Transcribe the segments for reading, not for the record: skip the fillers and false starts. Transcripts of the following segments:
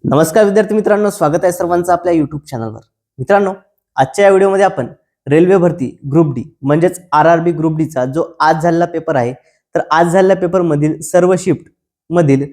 नमस्कार विद्यार्थी मित्रांनो, स्वागत आहे सर्वांचं आपल्या युट्यूब चॅनलवर। मित्रांनो, आजच्या या व्हिडिओमध्ये आपण रेल्वे भरती ग्रुप डी म्हणजेच आरआरबी ग्रुप डीचा जो आज झालेला पेपर आहे, तर आज झालेल्या पेपर मधील सर्व शिफ्ट मधील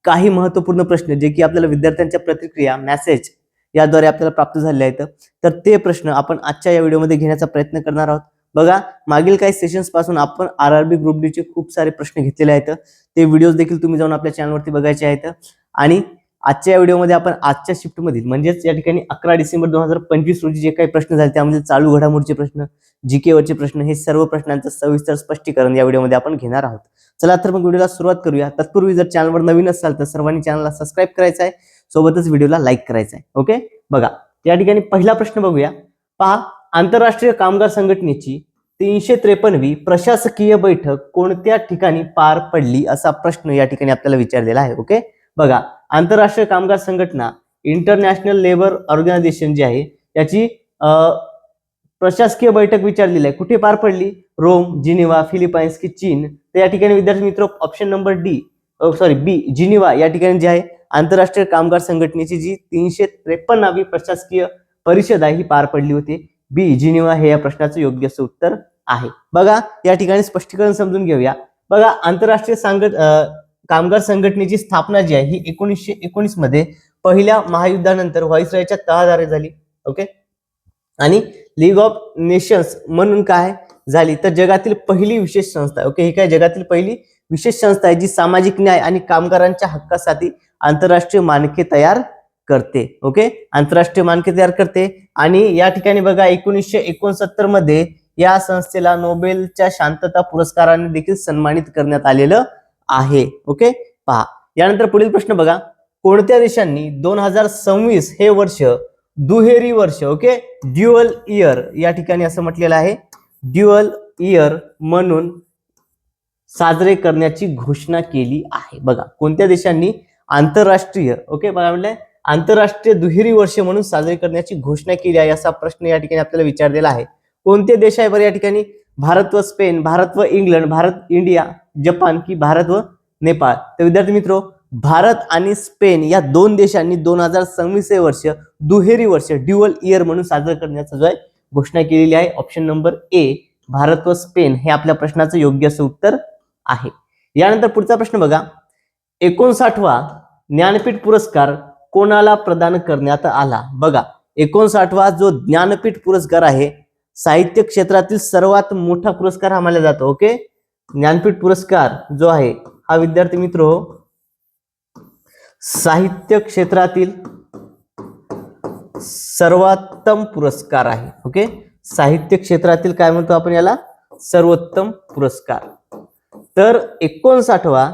काही महत्त्वपूर्ण प्रश्न जे की आपल्याला विद्यार्थ्यांच्या प्रतिक्रिया मेसेज याद्वारे आपल्याला प्राप्त झाले आहेत, तर ते प्रश्न आपण आजच्या या व्हिडिओमध्ये घेण्याचा प्रयत्न करणार आहोत। बघा, मागील काही सेशन्स पासून आपण आरआरबी ग्रुप डी चे खूप सारे प्रश्न घेतलेले आहेत, ते व्हिडिओज देखील तुम्ही जाऊन आपल्या चॅनलवरती बघायचे आहेत। आणि आजच्या व्हिडिओमध्ये आपण आजच्या शिफ्ट मधील म्हणजेच या ठिकाणी 11 डिसेंबर 2025 रोजी जे काही प्रश्न झाले त्यामध्ये चालू घडामोडीचे प्रश्न, जीके वरचे प्रश्न, हे सर्व प्रश्नांचं सविस्तर स्पष्टीकरण या व्हिडिओमध्ये आपण घेणार आहोत। चला तर मग व्हिडिओला सुरुवात करूया। तत्पूर्वी जर चॅनलवर नवीन असाल तर सर्वांनी चॅनलला सबस्क्राइब करायचं आहे, सोबतच व्हिडिओला लाईक करायचं आहे। ओके, बघा या ठिकाणी पहिला प्रश्न बघूया। पहा, आंतरराष्ट्रीय कामगार संघटनेची 353वी प्रशासकीय बैठक कोणत्या ठिकाणी पार पडली असा प्रश्न या ठिकाणी आपल्याला विचारलेला आहे। ओके, बघा, आंतरराष्ट्रीय कामगार संघटना इंटरनॅशनल लेबर ऑर्गनायझेशन जी आहे याची प्रशासकीय बैठक विचारलेली आहे, कुठे पार पडली? रोम, जिनिव्हा, फिलिपाईन्स की चीन? तर या ठिकाणी विद्यार्थी मित्र ऑप्शन नंबर बी जिनिव्हा या ठिकाणी जे आहे आंतरराष्ट्रीय कामगार संघटनेची जी 353वी प्रशासकीय परिषद आहे ही पार पडली होती। बी जिनिव्हा हे या प्रश्नाचं योग्य असं उत्तर आहे। बघा, या ठिकाणी स्पष्टीकरण समजून घेऊया। बघा, आंतरराष्ट्रीय कामगार संघटनेची स्थापना जी आहे ही 1919 मध्ये पहिल्या महायुद्धानंतर व्हाईसरॉयच्या तहाद्वारे झाली। ओके, आणि लीग ऑफ नेशन्स म्हणून काय झाली तर जगातील पहिली विशेष संस्था। ओके, ही काय जगातील पहिली विशेष संस्था आहे जी सामाजिक न्याय आणि कामगारांच्या हक्कासाठी आंतरराष्ट्रीय मानके तयार करते। ओके, आंतरराष्ट्रीय मानके तयार करते। आणि या ठिकाणी बघा 1969 मध्ये या संस्थेला नोबेलच्या शांतता पुरस्काराने देखील सन्मानित करण्यात आलेलं आहे। ओके, पहा यानंतर पुढील प्रश्न बघा, कोणत्या देशांनी 2026 हे वर्ष दुहेरी वर्ष, ओके, ड्युअल इयर या ठिकाणी असं म्हटलेलं आहे, ड्युअल इयर म्हणून साजरे करण्याची घोषणा केली आहे। बघा, कोणत्या देशांनी आंतरराष्ट्रीय, ओके, बघा म्हटलंय आंतरराष्ट्रीय दुहेरी वर्ष म्हणून साजरे करण्याची घोषणा केली आहे असा प्रश्न या ठिकाणी आपल्याला विचारलेला आहे। कोणते देश आहे बरं या ठिकाणी? भारत व स्पेन, भारत व इंग्लंड, भारत इंडिया, जपान की भारत व नेपाळ? तर विद्यार्थी मित्रो, भारत आणि स्पेन या दोन देशांनी 2026 हे वर्ष दुहेरी वर्ष ड्युअल इयर म्हणून साजरं करण्याचा जो आहे घोषणा केलेली आहे। ऑप्शन नंबर ए भारत व स्पेन हे आपल्या प्रश्नाचं योग्य असं उत्तर आहे। यानंतर पुढचा प्रश्न बघा, 59वा ज्ञानपीठ पुरस्कार कोणाला प्रदान करण्यात आला? बघा, 59वा जो ज्ञानपीठ पुरस्कार आहे साहित्य क्षेत्रातील सर्वात मोठा पुरस्कार हा मानला जातो। ओके, ज्ञानपीठ पुरस्कार जो आहे हा विद्यार्थी मित्र साहित्य क्षेत्रातील सर्वोत्तम पुरस्कार आहे। ओके, साहित्य क्षेत्रातील काय म्हणतो आपण याला? सर्वोत्तम पुरस्कार। तर 59वा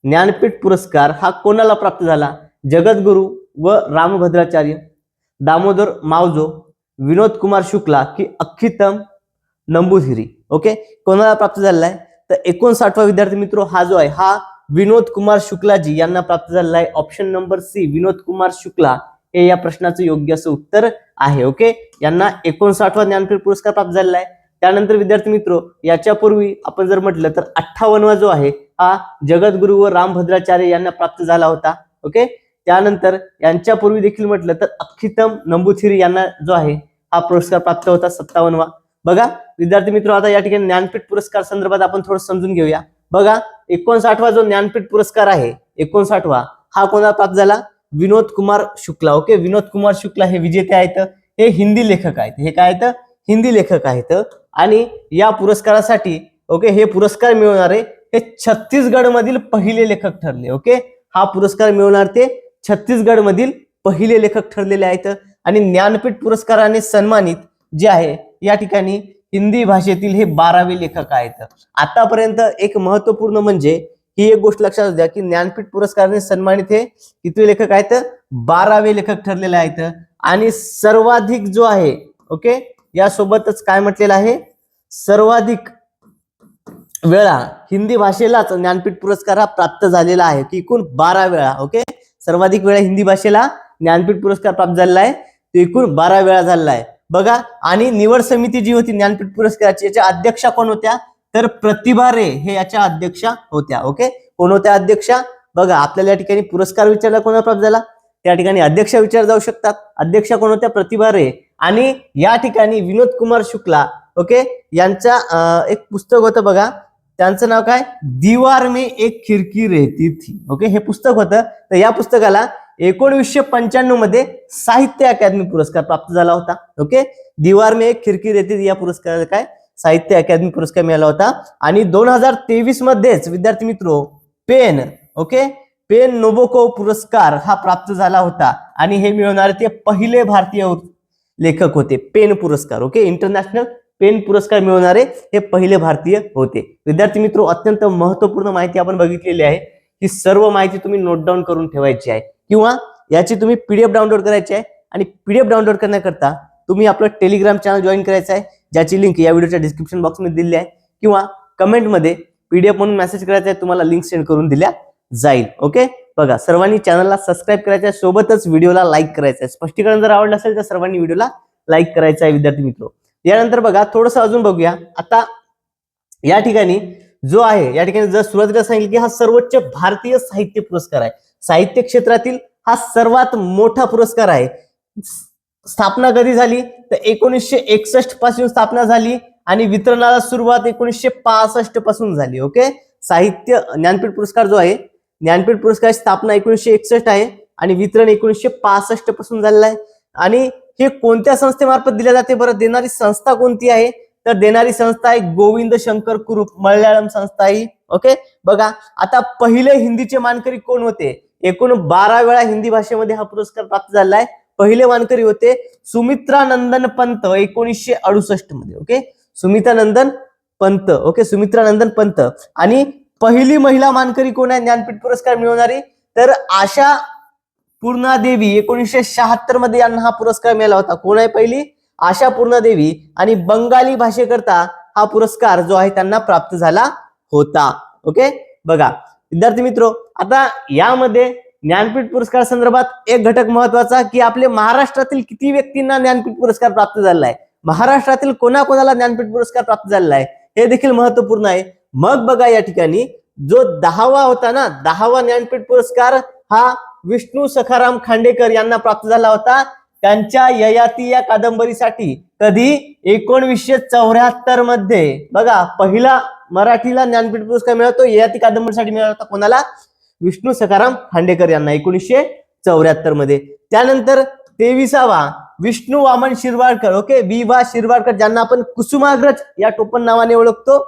ज्ञानपीठ पुरस्कार हा कोणाला प्राप्त झाला? जगद्गुरु व रामभद्राचार्य, दामोदर मावजो, विनोद कुमार शुक्ला की अख्खीतम नंबूधिरी? ओके, कोणाला प्राप्त झालेला आहे? तर 59वा विद्यार्थी मित्र हा जो आहे हा विनोद कुमार शुक्ला जी यांना प्राप्त झालेला आहे। Option number C Vinod Kumar Shukla हे या प्रश्नाचं योग्य असं उत्तर आहे। ओके, यांना 59वा ज्ञानपीठ पुरस्कार प्राप्त झालेला आहे। त्यानंतर विद्यार्थी मित्र याच्यापूर्वी आपण जर म्हटलं तर 58वा जो आहे हा जगद्गुरु व रामभद्राचार्य यांना प्राप्त झाला होता। ओके, त्यानंतर यांच्यापूर्वी देखील म्हटलं तर अख्खीतम नंबूथिरी यांना जो आहे हा पुरस्कार प्राप्त होता 57वा। बघा विद्यार्थी मित्र, आता या ठिकाणी ज्ञानपीठ पुरस्कार संदर्भात आपण थोडं समजून घेऊया। बघा, 59वा जो ज्ञानपीठ पुरस्कार आहे 59वा हा कोणाला प्राप्त झाला? विनोद कुमार शुक्ला। ओके, विनोद कुमार शुक्ला हे विजेते आहेत, हे हिंदी लेखक आहेत। हे काय आहेत? हिंदी लेखक आहेत। आणि या पुरस्कारासाठी ओके हे पुरस्कार मिळवणारे हे छत्तीसगड मधील पहिले लेखक ठरले। ओके, हा पुरस्कार मिळवणार ते छत्तीसगड मधील पहिले लेखक ठरलेले आहेत। आणि ज्ञानपीठ पुरस्काराने सन्मानित जे आहे या ठिकाणी हिंदी भाषेतील हे 12वे लेखक आहेत। आतापर्यंत एक महत्वपूर्ण म्हणजे ही एक गोष्ट लक्षात द्या की ज्ञानपीठ पुरस्काराने सन्मानित हे किती लेखक आहेत? 12वे लेखक ठरलेले आहेत। आणि सर्वाधिक जो आहे ओके यासोबतच काय म्हटलेलं आहे, सर्वाधिक वेळा हिंदी भाषेलाच ज्ञानपीठ पुरस्कार हा प्राप्त झालेला आहे की एकूण 12 वेळा। ओके, सर्वाधिक वेळा हिंदी भाषेला ज्ञानपीठ पुरस्कार प्राप्त झालेला आहे तो एकूण 12 वेळा झालेला आहे। बघा, आणि निवड समिती जी होती ज्ञानपीठ पुरस्काराची याच्या अध्यक्षा कोण होत्या? तर प्रतिभा रे हे याच्या अध्यक्षा होत्या। ओके, कोण होत्या अध्यक्षा? बघा, आपल्याला या ठिकाणी पुरस्कार विचारला कोणाला प्राप्त झाला? त्या ठिकाणी अध्यक्ष विचार जाऊ शकतात. अध्यक्ष कोण होत्या? प्रतिभा रे. आणि या ठिकाणी विनोद कुमार शुक्ला ओके यांचा एक पुस्तक होतं बघा, त्यांचं नाव काय? दीवार में एक खिडकी रहती थी. ओके, हे पुस्तक होतं. तर या पुस्तकाला 1995 मध्ये साहित्य अकादमी पुरस्कार प्राप्त झाला होता. ओके, दीवार में एक खिडकी रहती थी या पुरस्काराला काय? साहित्य अकादमी पुरस्कार मिळाला होता. आणि 2023 मध्येच विद्यार्थी मित्रो पेन ओके पेन नोबोकोव पुरस्कार हा प्राप्त झाला होता. आणि हे मिळवणारे ते पहिले भारतीय लेखक होते. पेन पुरस्कार ओके, इंटरनॅशनल पेन पुरस्कार मिळवणारे हे पहिले भारतीय होते. विद्यार्थी मित्रो अत्यंत महत्वपूर्ण माहिती आपण बघितलेली आहे. ही सर्व माहिती तुम्ही नोट डाऊन करून ठेवायची आहे किंवा याची तुम्ही पीडीएफ डाउनलोड करायची आहे. आणि पीडीएफ डाउनलोड करण्याकरता तुम्ही आपलं टेलिग्राम चॅनल जॉईन करायचं आहे, ज्याची लिंक या व्हिडिओच्या डिस्क्रिप्शन बॉक्समध्ये दिली आहे, किंवा कमेंटमध्ये पीडीएफ म्हणून मेसेज करायचा आहे, तुम्हाला लिंक सेंड करून दिल्या जाईल. ओके, बघा सर्वांनी चॅनलला सबस्क्राईब करायचं आहे, सोबतच व्हिडिओला लाईक करायचं आहे. स्पष्टीकरण जर आवडलं असेल तर सर्वांनी व्हिडिओला लाईक करायचं आहे विद्यार्थी मित्रो. यानंतर बघा थोडंसं अजून बघूया. आता या ठिकाणी जो आहे, या ठिकाणी जर सुरुवातीला सांगितलं की हा सर्वोच्च भारतीय साहित्य पुरस्कार आहे. साहित्य क्षेत्रातील हा सर्वात मोठा पुरस्कार आहे. स्थापना कधी झाली? तर 1961 पासून स्थापना झाली आणि वितरणाला सुरुवात 1965 पासून झाली. ओके, साहित्य ज्ञानपीठ पुरस्कार जो आहे, ज्ञानपीठ पुरस्कार स्थापना 1961 आहे आणि वितरण 1965 पासून झालेलं आहे. आणि हे कोणत्या संस्थेमार्फत दिले जाते बरं? देणारी संस्था कोणती आहे? तर देणारी संस्था आहे गोविंद शंकर कुरूप, मल्याळम संस्था ही. ओके, बघा आता पहिले हिंदीचे मानकरी कोण होते? एकूण 12 वेळा हिंदी भाषेमध्ये हा पुरस्कार प्राप्त झाला आहे. पहिले मानकरी होते सुमित्रानंदन पंत 1968 मध्ये. ओके, सुमित्रानंदन पंत. ओके, सुमित्रानंदन पंत. आणि पहिली महिला मानकरी कोण आहे ज्ञानपीठ पुरस्कार मिळवणारी? तर आशा पूर्णादेवी 1976 मध्ये यांना हा पुरस्कार मिळाला होता. कोण आहे पहिली? आशा पूर्णादेवी. आणि बंगाली भाषेकरता हा पुरस्कार जो आहे त्यांना प्राप्त झाला होता. ओके, बघा विद्यार्थी मित्रो आता यामध्ये ज्ञानपीठ पुरस्कार संदर्भात एक घटक महत्वाचा की आपले महाराष्ट्रातील किती व्यक्तींना ज्ञानपीठ पुरस्कार प्राप्त झालेला आहे, महाराष्ट्रातील कोणाकोणाला ज्ञानपीठ पुरस्कार प्राप्त झालेला आहे हे देखील महत्वपूर्ण आहे. मग बघा या ठिकाणी जो 10वा होता ना, 10वा ज्ञानपीठ पुरस्कार हा विष्णू सखाराम खांडेकर यांना प्राप्त झाला होता. त्यांच्या ययाती या कादंबरीसाठी कधी? 1974 मध्ये. बघा पहिला मराठीला ज्ञानपीठ पुरस्कार मिळतो ययाती कादंबरीसाठी मिळाला होता. कोणाला? विष्णू सखाराम खांडेकर यांना 1974 मध्ये. त्यानंतर 23वा विष्णू वामन शिरवाडकर. ओके, वि.वा. शिरवाडकर ज्यांना आपण कुसुमाग्रज या टोपण नावाने ओळखतो.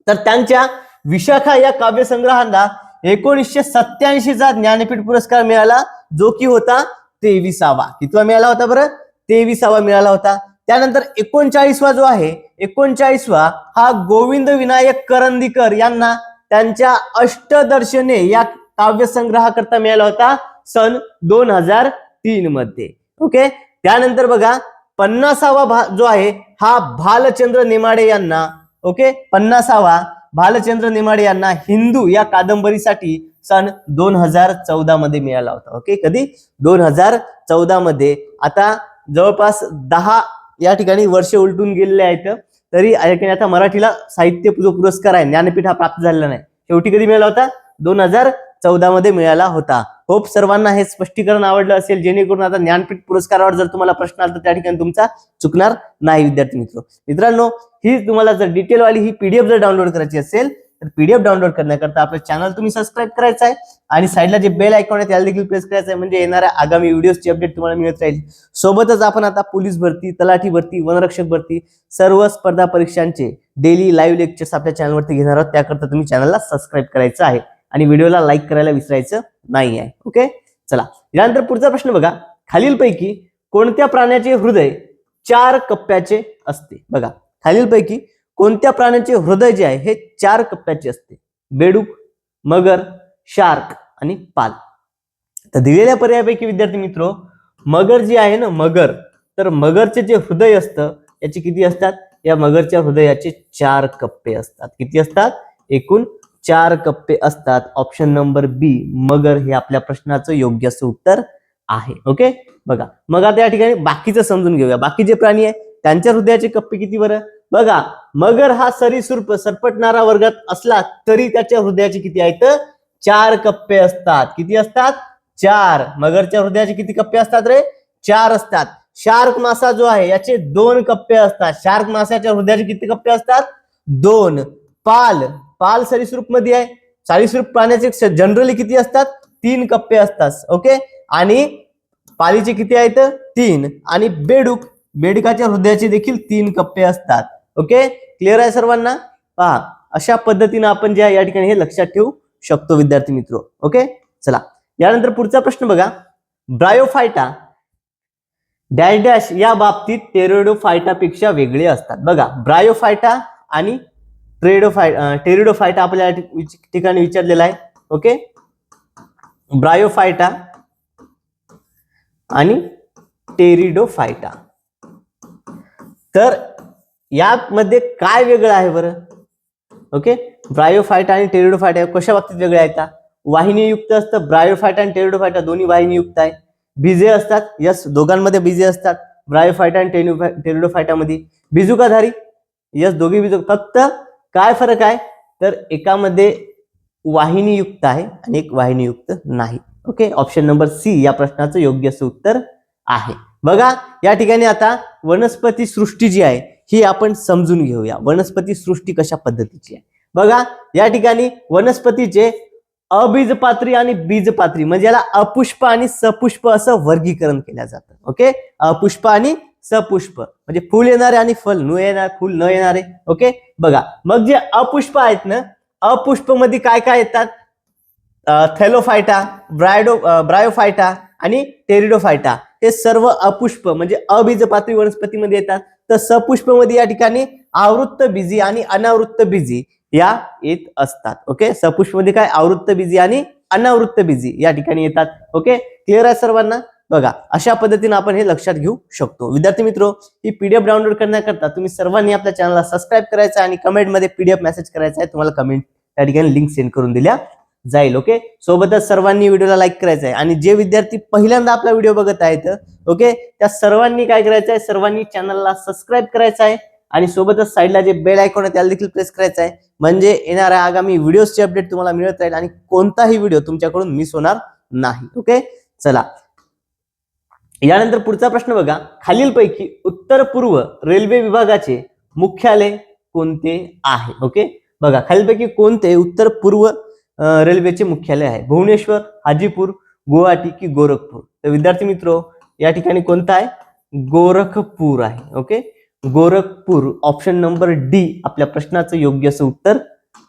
तर त्यांच्या विशाखा या काव्यसंग्रहांना 1987चा ज्ञानपीठ पुरस्कार मिळाला, जो की होता 23वा. कितवा मिळाला होता बरं? 23वा मिळाला होता. त्यानंतर 39वा जो आहे, 39वा हा गोविंद विनायक करंदीकर यांना त्यांच्या अष्टदर्शने या काव्यसंग्रहाकरता मिळाला होता सन 2003 मध्ये. ओके, त्यानंतर बघा 50वा जो आहे हा भालचंद्र नेमाडे यांना. ओके, 50वा भालचंद्र नेमाडे यांना हिंदू या कादंबरीसाठी सन 2014 मध्ये मिळाला होता. ओके, कधी? 2014 मध्ये. आता जवळपास 10 या ठिकाणी वर्ष उलटून गेलेले आहेत, तरी आता मराठीला साहित्य जो पुरस्कार आहे ज्ञानपीठ हा प्राप्त झालेला नाही. शेवटी कधी मिळाला होता? 2014 मध्ये मिळाला होता. होप सर्वांना हे स्पष्टीकरण आवडलं असेल, जेणेकरून आता ज्ञानपीठ पुरस्कारावर जर तुम्हाला प्रश्न आला तर त्या ठिकाणी तुमचा चुकणार नाही विद्यार्थी मित्रांनो. ही तुम्हाला जर डिटेलवाली ही पीडीएफ जर डाउनलोड करायची असेल तर पीडीएफ डाउनलोड करण्याकरता आपलं चॅनल तुम्ही सबस्क्राईब करायचं आहे आणि साईडला जे बेल आयकॉन आहे त्याला देखील प्रेस करायचं आहे, म्हणजे येणाऱ्या आगामी व्हिडिओची अपडेट तुम्हाला मिळत राहील. सोबतच आपण आता पोलीस भरती, तलाठी भरती, वनरक्षक भरती सर्व स्पर्धा परीक्षांचे डेली लाईव्ह लेक्चर्स आपल्या चॅनलवरती घेणार आहोत. त्याकरता तुम्ही चॅनलला सबस्क्राईब करायचं आहे आणि व्हिडिओला लाईक करायला विसरायचं नाही आहे. ओके, चला यानंतर पुढचा प्रश्न बघा. खालीलपैकी कोणत्या प्राण्याचे हृदय 4 कप्प्याचे असते? बघा खालीलपैकी कोणत्या प्राण्याचे हृदय जे आहे हे 4 कप्प्याचे असते? बेडूक, मगर, शार्क आणि पाल. तर दिलेल्या पर्यायापैकी विद्यार्थी मित्रो मगर जी आहे ना, मगर, तर मगरचे जे हृदय असतं याचे किती असतात? या मगरच्या हृदयाचे 4 कप्पे असतात. किती असतात? एकूण 4 कप्पे असतात. ऑप्शन नंबर बी मगर हे आपल्या प्रश्नाचं योग्य असं उत्तर आहे. ओके, बघा मग आता या ठिकाणी बाकीचं समजून घेऊया. बाकी जे प्राणी आहे त्यांच्या हृदयाचे कप्पे किती बरं? बघा मगर हा सरीसृप सरपटणारा वर्गात असला तरी त्याच्या हृदयाचे किती आहेत? 4 कप्पे असतात. किती असतात? 4. मगरच्या हृदयाचे किती कप्पे असतात रे? 4 असतात. शार्क मासा जो आहे याचे 2 कप्पे असतात. शार्क मासाच्या हृदयाचे किती कप्पे असतात? 2. पाल सरीसृप मध्ये आहे. सरीसृप प्राण्याचे जनरली किती असतात? 3 कप्पे असतात. ओके, आणि पालीचे किती आहेत? 3. आणि बेडकाच्या हृदयाचे देखील 3 कप्पे असतात. ओके, क्लिअर आहे सर्वांना? पहा, अशा पद्धतीने आपण जे या ठिकाणी हे लक्षात ठेवू शकतो विद्यार्थी मित्र. ओके, चला यानंतर पुढचा प्रश्न बघा. ब्रायोफायटा डॅश डॅश या बाबतीत टेरिडोफायटापेक्षा वेगळे असतात. बघा, ब्रायोफायटा आणि टेरिडोफायटा आपल्या ठिकाणी विचारलेला आहे. ओके, ब्रायोफायटा आणि टेरिडोफायटा, तर यामध्ये काय वेगळं आहे बरं? ओके, ब्रायोफायटा आणि टेरिडोफायटा कशा बाबतीत वेगळे आहेत? वाहिनीयुक्त असतं. ब्रायोफायटा आणि टेरिडोफायटा दोन्ही वाहिनीयुक्त आहे. बीजे असतात. यस, दोघांमध्ये बीजे असतात. ब्रायोफायटा आणि टेरिडोफायटा मध्ये बिजुकाधारी. यस, दोघी बिजू. फक्त काय फरक आहे? तर एकामध्ये वाहिनीयुक्त आहे आणि एक वाहिनीयुक्त नाही. ओके, ऑप्शन नंबर सी या प्रश्नाचं योग्य असं उत्तर आहे. बघा, या ठिकाणी आता वनस्पती सृष्टी जी आहे ही आपण समजून घेऊया. वनस्पती सृष्टी कशा पद्धतीची आहे? बघा, या ठिकाणी वनस्पतीचे अबीजपात्री आणि बीजपात्री म्हणजे याला अपुष्प आणि सपुष्प असं वर्गीकरण केलं जातं. ओके, अपुष्प आणि सपुष्प म्हणजे फुल येणारे आणि फल न येणारे, फुल न येणारे. ओके, बघा, मग जे अपुष्प आहेत ना, अपुष्प मध्ये काय काय येतात? थॅलोफायटा, ब्रायोफायटा आणि टेरिडोफायटा हे सर्व अपुष्प म्हणजे अबीजपात्री वनस्पतीमध्ये येतात. तर सपुष्प मध्ये या ठिकाणी आवृत्त बीजी आणि अनावृत्त बीजी या येत असतात. ओके, सपुष्प मध्ये काय? आवृत्त बीजी आणि अनावृत्त बीजी या ठिकाणी येतात. ओके, क्लिअर आहे सर्वांना? बघा, अशा पद्धतीने आपण हे लक्षात घेऊ शकतो. विद्यार्थी मित्र, ही पीडीएफ डाउनलोड करण्याकरता तुम्ही सर्वांनी आपल्या चॅनलला सबस्क्राईब करायचं आहे आणि कमेंटमध्ये पीडीएफ मेसेज करायचा आहे. तुम्हाला कमेंट त्या ठिकाणी लिंक सेंड करून दिल्या जाईल. ओके, सोबतच सर्वांनी व्हिडिओला लाईक करायचं आहे आणि जे विद्यार्थी पहिल्यांदा आपला व्हिडिओ बघत आहेत ओके, त्या सर्वांनी काय करायचं आहे? सर्वांनी चॅनलला सबस्क्राईब करायचं आहे आणि सोबतच साईडला जे बेल आयकॉन आहे त्याला देखील प्रेस करायचं आहे. म्हणजे येणाऱ्या आगामी व्हिडिओचे अपडेट तुम्हाला मिळत राहील आणि कोणताही व्हिडिओ तुमच्याकडून मिस होणार नाही. ओके, चला यानंतर पुढचा प्रश्न बघा. खालीलपैकी उत्तर पूर्व रेल्वे विभागाचे मुख्यालय कोणते आहे? ओके, बघा, खालीलपैकी कोणते उत्तर पूर्व रेल्वेचे मुख्यालय आहे? भुवनेश्वर, हाजीपूर, गुवाहाटी की गोरखपूर? तर विद्यार्थी मित्र, या ठिकाणी कोणता आहे? गोरखपूर आहे. Okay, Gorakhpur option number D आपल्या प्रश्नाचं योग्य असं उत्तर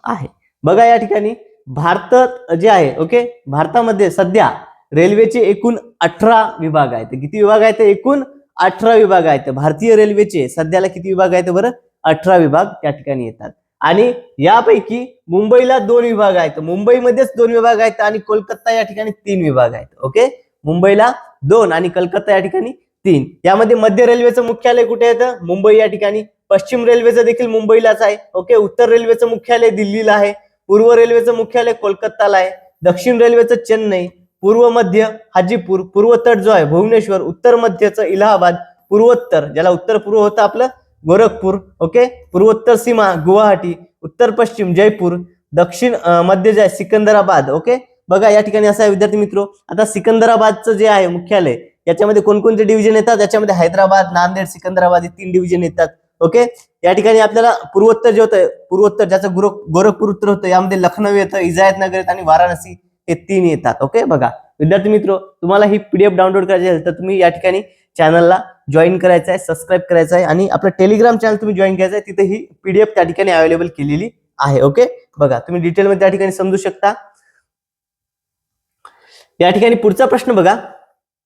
आहे. बघा, या ठिकाणी भारतात जे आहे ओके, भारतामध्ये सध्या रेल्वेचे एकूण 18 विभाग आहेत. किती विभाग आहेत? एकूण 18 विभाग आहेत. भारतीय रेल्वेचे सध्याला किती विभाग आहेत बरं? 18 विभाग त्या ठिकाणी येतात. आणि यापैकी मुंबईला 2 विभाग आहेत. मुंबईमध्येच 2 विभाग आहेत आणि कोलकाता या ठिकाणी 3 विभाग आहेत. ओके, मुंबईला 2 आणि कलकत्ता या ठिकाणी 3. यामध्ये मध्य रेल्वेचं मुख्यालय कुठे येतं? मुंबई या ठिकाणी. पश्चिम रेल्वेचं देखील मुंबईलाच आहे. ओके, उत्तर रेल्वेचं मुख्यालय दिल्लीला आहे. पूर्व रेल्वेचं मुख्यालय कोलकाताला आहे. दक्षिण रेल्वेचं चेन्नई, पूर्व मध्य हाजीपूर, पूर्व तट जो आहे भुवनेश्वर, उत्तर मध्यचं इलाहाबाद, पूर्वोत्तर ज्याला उत्तर पूर्व होतं आपलं गोरखपूर. ओके, पूर्वोत्तर सीमा गुवाहाटी, उत्तर पश्चिम जयपूर, दक्षिण मध्य जे आहे सिकंदराबाद. ओके, बघा, या ठिकाणी असं आहे विद्यार्थी मित्र. आता सिकंदराबादचं जे आहे मुख्यालय याच्यामध्ये कोणकोणते डिव्हिजन येतात? याच्यामध्ये हैदराबाद, नांदेड, सिकंदराबाद हे 3 डिव्हिजन येतात. ओके, या ठिकाणी आपल्याला पूर्वोत्तर जे होतं, पूर्वोत्तर ज्याचं गोरखपूर उत्तर होतं, यामध्ये लखनौ येतं, इजायतनगर येतं आणि वाराणसी हे 3 येतात. ओके, बघा विद्यार्थी मित्र, तुम्हाला ही पीडीएफ डाउनलोड करायची असेल तर तुम्ही या ठिकाणी चॅनलला जॉईन करायचं आहे, सबस्क्राईब करायचं आहे आणि आपलं टेलिग्राम चॅनल तुम्ही जॉईन करायचं आहे. तिथे ही पीडीएफ त्या ठिकाणी अवेलेबल केलेली आहे. ओके, बघा, तुम्ही डिटेलमध्ये त्या ठिकाणी समजू शकता. या ठिकाणी पुढचा प्रश्न बघा.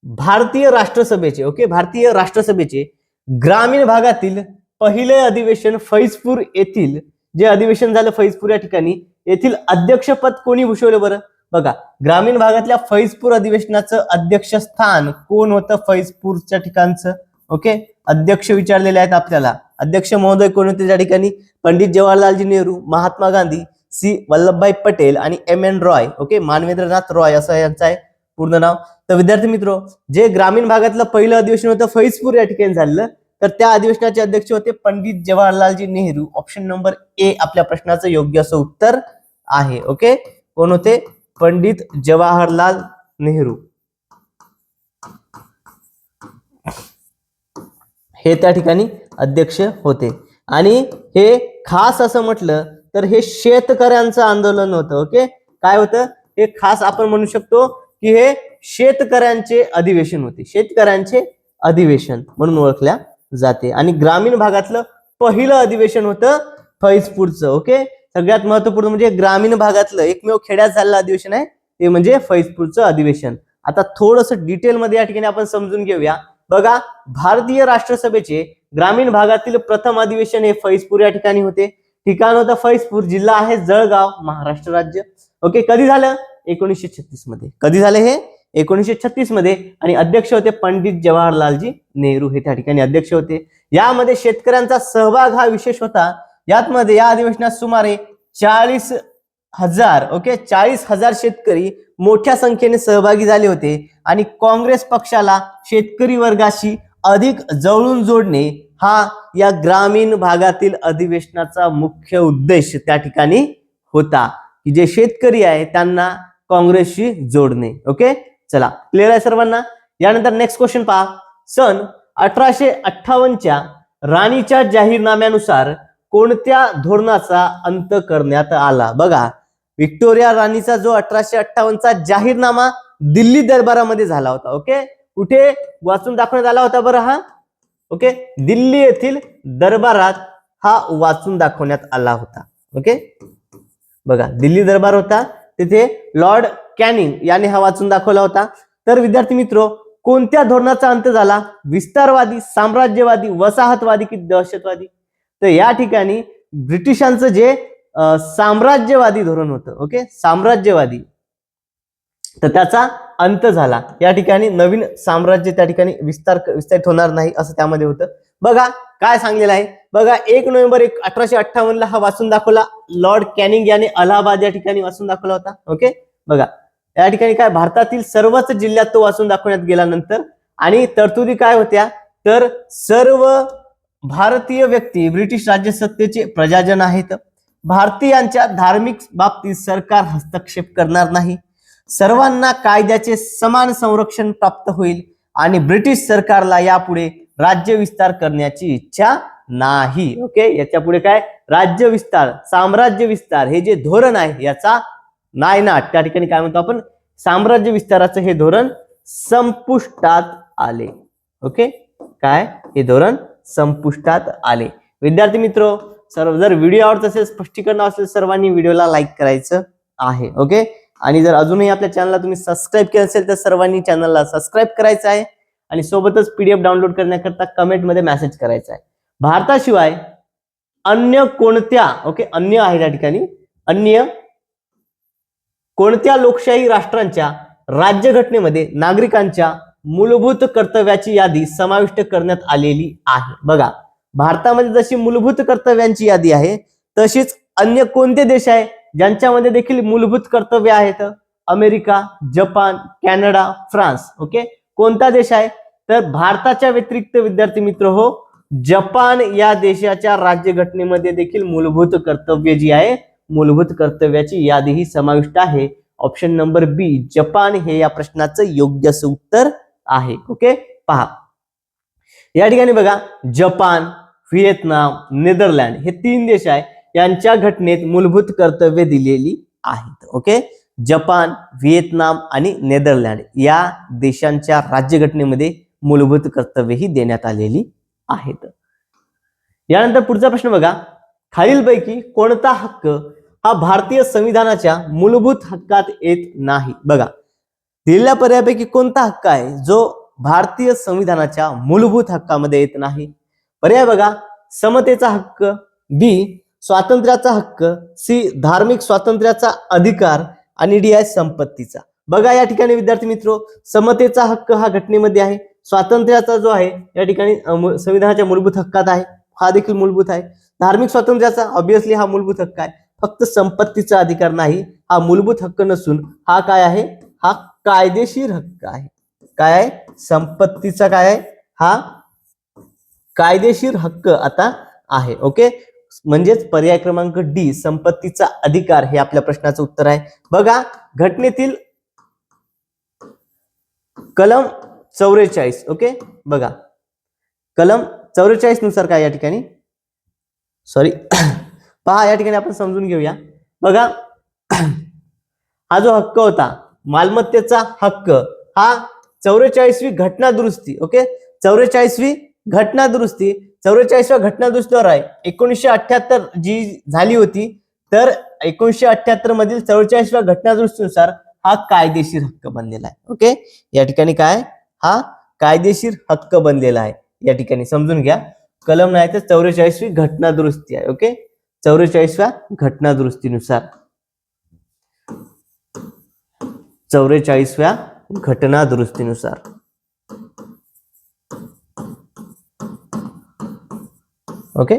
भारतीय राष्ट्रसभेचे ग्रामीण भागातील पहिले अधिवेशन फैजपूर येथील जे अधिवेशन झालं फैजपूर या ठिकाणी, येथील अध्यक्षपद कोणी भूषवलं बरं? बघा, ग्रामीण भागातल्या फैजपूर अधिवेशनाचं अध्यक्षस्थान कोण होतं फैजपूरच्या ठिकाणचं? ओके, अध्यक्ष विचारलेले आहेत आपल्याला. अध्यक्ष महोदय कोण होते त्या ठिकाणी? पंडित जवाहरलालजी नेहरू, महात्मा गांधी, सी वल्लभभाई पटेल आणि M.N. रॉय. ओके, मानवेंद्रनाथ रॉय असं यांचं आहे पूर्ण नाव. तर विद्यार्थी मित्र, जे ग्रामीण भागातलं पहिलं अधिवेशन होतं फैजपूर या ठिकाणी झालं, तर त्या अधिवेशनाचे अध्यक्ष होते Pandit Jawaharlalji Nehru. Option number A आपल्या प्रश्नाचं योग्य असं उत्तर आहे. ओके, कोण होते? पंडित जवाहरलाल नेहरू. हे त्या ठिकाणी अध्यक्ष होते. आणि हे खास असं म्हटलं तर हे शेतकऱ्यांचं आंदोलन होतं. ओके, काय होतं हे खास आपण म्हणू शकतो की हे शेतकऱ्यांचे अधिवेशन होते, शेतकऱ्यांचे अधिवेशन म्हणून ओळखल्या जाते. आणि ग्रामीण भागातलं पहिलं अधिवेशन होतं फैजपूरचं. ओके, सगळ्यात महत्वपूर्ण म्हणजे ग्रामीण भागातलं एकमेव खेड्यात झालेलं अधिवेशन आहे ते म्हणजे फैजपूरचं अधिवेशन. आता थोडस डिटेलमध्ये या ठिकाणी आपण समजून घेऊया. बघा, भारतीय राष्ट्रसभेचे ग्रामीण भागातील प्रथम अधिवेशन हे फैजपूर या ठिकाणी होते. ठिकाण होतं फैजपूर, जिल्हा आहे जळगाव, महाराष्ट्र राज्य. ओके, कधी झालं 1936 मध्ये. कधी झालं हे 1936 मध्ये. आणि अध्यक्ष होते पंडित जवाहरलालजी नेहरू, हे त्या ठिकाणी अध्यक्ष होते. यामध्ये शेतकऱ्यांचा सहभाग हा विशेष होता. यामध्ये या अधिवेशनात सुमारे 40,000 ओके 40,000 शेतकरी मोठ्या संख्येने सहभागी झाले होते. आणि काँग्रेस पक्षाला शेतकरी वर्गाशी अधिक जवळून जोडणे हा या ग्रामीण भागातील अधिवेशनाचा मुख्य उद्देश त्या ठिकाणी होता, की जे शेतकरी आहे त्यांना काँग्रेसशी जोडणे. ओके, चला क्लिअर आहे सर्वांना. यानंतर नेक्स्ट क्वेश्चन पहा. सन 1858च्या राणीच्या जाहीरनाम्यानुसार कोणत्या धोरणाचा अंत करण्यात आला? बघा, व्हिक्टोरिया राणीचा जो 1858चा जाहीरनामा दिल्ली दरबारामध्ये झाला होता. ओके, कुठे वाचून दाखवण्यात आला होता बरं हा? ओके, दिल्ली येथील दरबारात हा वाचून दाखवण्यात आला होता. ओके, बघा दिल्ली दरबार होता, तिथे लॉर्ड कॅनिंग याने हा वाचून दाखवला होता. तर विद्यार्थी मित्र, कोणत्या धोरणाचा अंत झाला? विस्तारवादी, साम्राज्यवादी, वसाहतवादी की दहशतवादी? तर या ठिकाणी ब्रिटिशांचं जे साम्राज्यवादी धोरण होतं, ओके साम्राज्यवादी, तर त्याचा अंत झाला. या ठिकाणी नवीन साम्राज्य त्या ठिकाणी विस्तारित होणार नाही असं त्यामध्ये होतं. बघा काय सांगलेलं आहे. बघा 1 नोव्हेंबर 1858 हा वाचून दाखवला लॉर्ड कॅनिंग याने अलाहाबाद या ठिकाणी वाचून दाखवला होता. ओके, बघा या ठिकाणी काय भारतातील सर्वच जिल्ह्यात तो वाचून दाखवण्यात गेल्यानंतर आणि तरतुदी काय होत्या, तर सर्व भारतीय व्यक्ती ब्रिटिश राज्यसत्तेचे प्रजाजन आहेत. भारतीयांच्या धार्मिक बाबतीत सरकार हस्तक्षेप करणार नाही. सर्वांना कायद्याचे समान संरक्षण प्राप्त होईल आणि ब्रिटिश सरकारला यापुढे राज्य विस्तार करण्याची इच्छा नाही. ओके, याच्या पुढे काय राज्य विस्तार, साम्राज्य विस्तार हे जे धोरण आहे याचा नायनाट त्या ठिकाणी काय म्हणतो आपण, साम्राज्य विस्ताराचं हे धोरण संपुष्टात आले. ओके, काय हे धोरण संपुष्टात आले. विद्यार्थी मित्र, सर्व जर व्हिडिओ आवडत असेल, स्पष्टीकरण असेल, सर्वांनी व्हिडिओला लाईक करायचं आहे. ओके, आणि जर अजूनही आपल्या चॅनलला तुम्ही सबस्क्राईब केलं असेल तर सर्वांनी चॅनलला सबस्क्राईब करायचं आहे आणि सोबतच पीडीएफ डाउनलोड करण्याकरता कमेंटमध्ये मेसेज करायचा आहे. भारताशिवाय अन्य कोणत्या, ओके अन्य आहे त्या ठिकाणी, अन्य कोणत्या लोकशाही राष्ट्रांच्या राज्यघटनेमध्ये नागरिकांच्या मूलभूत कर्तव्याची यादी समाविष्ट करण्यात आलेली आहे? बघा, भारतामध्ये जशी मूलभूत कर्तव्यांची यादी आहे तशीच अन्य कोणते देश आहे ज्यांच्यामध्ये देखील मूलभूत कर्तव्य आहेत? America, Japan, Canada, France. Okay, कोणता देश आहे? तर भारताच्या व्यतिरिक्त विद्यार्थी मित्र हो, जपान या देशाच्या राज्यघटनेमध्ये देखील मूलभूत कर्तव्य जी आहे, मूलभूत कर्तव्याची यादी ही समाविष्ट आहे. ऑप्शन नंबर बी जपान हे या प्रश्नाचं योग्य उत्तर आहे. ओके, पहा या ठिकाणी बघा, जपान, व्हिएतनाम, नेदरलँड हे 3 देश आहे यांच्या घटनेत मूलभूत कर्तव्य दिलेली आहेत. ओके, जपान, व्हिएतनाम आणि नेदरलँड या देशांच्या राज्यघटनेमध्ये मूलभूत कर्तव्य ही देण्यात आलेली आहेत. यानंतर पुढचा प्रश्न बघा, खालीलपैकी कोणता हक्क हा भारतीय संविधानाच्या मूलभूत हक्कात येत नाही? बघा, दिलेल्या पर्यायापैकी कोणता हक्क आहे जो भारतीय संविधानाच्या मूलभूत हक्कामध्ये येत नाही? पर्याय बघा, समतेचा हक्क, बी स्वातंत्र्याचा हक्क, सी धार्मिक स्वातंत्र्याचा अधिकार आणि डी आहे संपत्तीचा. बघा या ठिकाणी विद्यार्थी मित्र, समतेचा हक्क हा घटनेमध्ये आहे, स्वातंत्र्याचा जो आहे या ठिकाणी संविधानाच्या मूलभूत हक्कात आहे, हा देखील मूलभूत आहे. धार्मिक स्वातंत्र्याचा ऑब्विसली हा मूलभूत हक्क आहे. फक्त संपत्तीचा अधिकार नाही, हा मूलभूत हक्क नसून हा काय आहे, हा कायदेशीर हक्क आहे. काय आहे? संपत्तीचा काय आहे, हा कायदेशीर हक्क आता आहे. ओके, म्हणजेच पर्याय क्रमांक डी संपत्तीचा अधिकार हे आपल्या प्रश्नाचं उत्तर आहे. बघा, घटनेतील कलम 44. ओके, बघा कलम 44 नुसार काय या ठिकाणी सॉरी पहा या ठिकाणी आपण समजून घेऊया. बघा हा जो हक्क होता मालमत्तेचा हक्क हा 44वी घटना दुरुस्ती ओके 44वी घटना दुरुस्ती 44व्या घटना दुरुस्तीवर आहे 1978 जी झाली होती. तर 1978 मधील 44व्या घटना दुरुस्तीनुसार हा कायदेशीर हक्क बनलेला आहे. ओके या ठिकाणी काय हा कायदेशीर हक्क बनलेला आहे. या ठिकाणी समजून घ्या कलम नाही तर 44वी घटना दुरुस्ती आहे. ओके 44व्या घटना दुरुस्तीनुसार 44व्या घटना दुरुस्तीनुसार ओके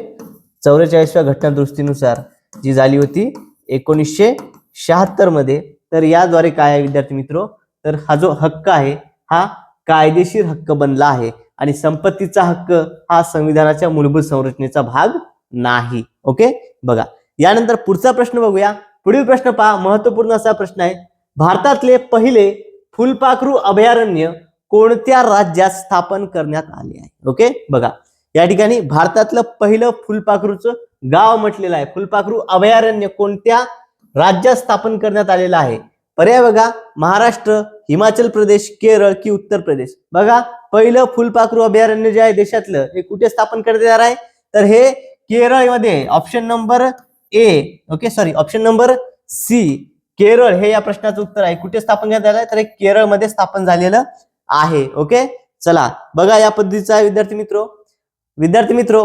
44व्या घटना दुरुस्तीनुसार जी झाली होती 1976 मध्ये. तर याद्वारे काय आहे विद्यार्थी मित्र तर हा जो हक्क आहे हा कायदेशीर हक्क बनला आहे आणि संपत्तीचा हक्क हा संविधानाच्या मूलभूत संरचनेचा भाग नाही. ओके बघा यानंतर पुढचा प्रश्न बघूया. पुढील प्रश्न पहा महत्वपूर्ण असा प्रश्न आहे. भारतातले पहिले फुलपाखरू अभयारण्य कोणत्या राज्यात स्थापन करण्यात आले आहे. ओके बघा या ठिकाणी भारतातलं पहिलं फुलपाखरूचं गाव म्हटलेलं आहे. फुलपाखरू अभयारण्य कोणत्या राज्यात स्थापन करण्यात आलेलं आहे. पर्याय बघा महाराष्ट्र, हिमाचल प्रदेश, केरळ की उत्तर प्रदेश. बघा पहिलं फुलपाखरू अभयारण्य जे आहे देशातलं हे कुठे स्थापन करण्यात येणार आहे तर हे केरळमध्ये option number A okay sorry option number C Kerala हे या प्रश्नाचं उत्तर आहे. कुठे स्थापन करण्यात आलं तर हे केरळमध्ये स्थापन झालेलं आहे. ओके चला बघा या पद्धतीचा आहे विद्यार्थी मित्र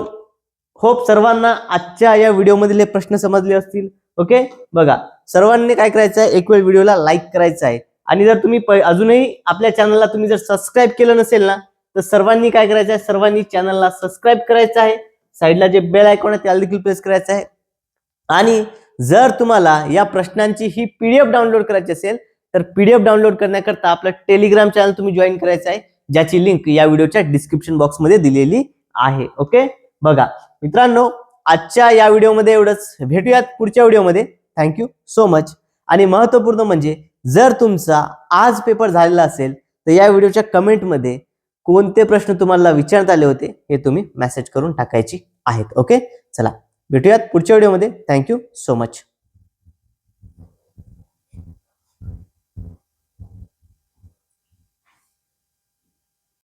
होप सर्वांना आजच्या या व्हिडिओमधले प्रश्न समजले असतील. ओके बघा सर्वांनी काय करायचं आहे एक वेळ व्हिडिओला लाईक करायचं आहे आणि जर तुम्ही अजूनही आपल्या चॅनलला तुम्ही जर सबस्क्राईब केलं नसेल ना तर सर्वांनी काय करायचं आहे सर्वांनी चॅनलला सबस्क्राईब करायचं आहे. साईडला जे बेल आयकॉन आहे त्याला देखील प्रेस करायचं आहे. आणि जर तुम्हाला या प्रश्नांची ही पीडीएफ डाउनलोड करायची असेल तर पीडीएफ डाउनलोड करण्याकरता आपलं टेलिग्राम चॅनल तुम्ही जॉईन करायचं आहे ज्याची लिंक या व्हिडिओच्या डिस्क्रिप्शन बॉक्समध्ये दिलेली आहे. ओके बघा मित्रांनो आजच्या या व्हिडिओमध्ये एवढंच. भेटूयात पुढच्या व्हिडिओमध्ये. Thank you so much. आणि महत्वपूर्ण म्हणजे जर तुमचा आज पेपर झालेला असेल तर या व्हिडिओच्या कमेंटमध्ये कोणते प्रश्न तुम्हाला विचारण्यात आले होते हे तुम्ही मेसेज करून टाकायची आहेत. ओके चला भेटूयात पुढच्या व्हिडिओमध्ये. Thank you so much.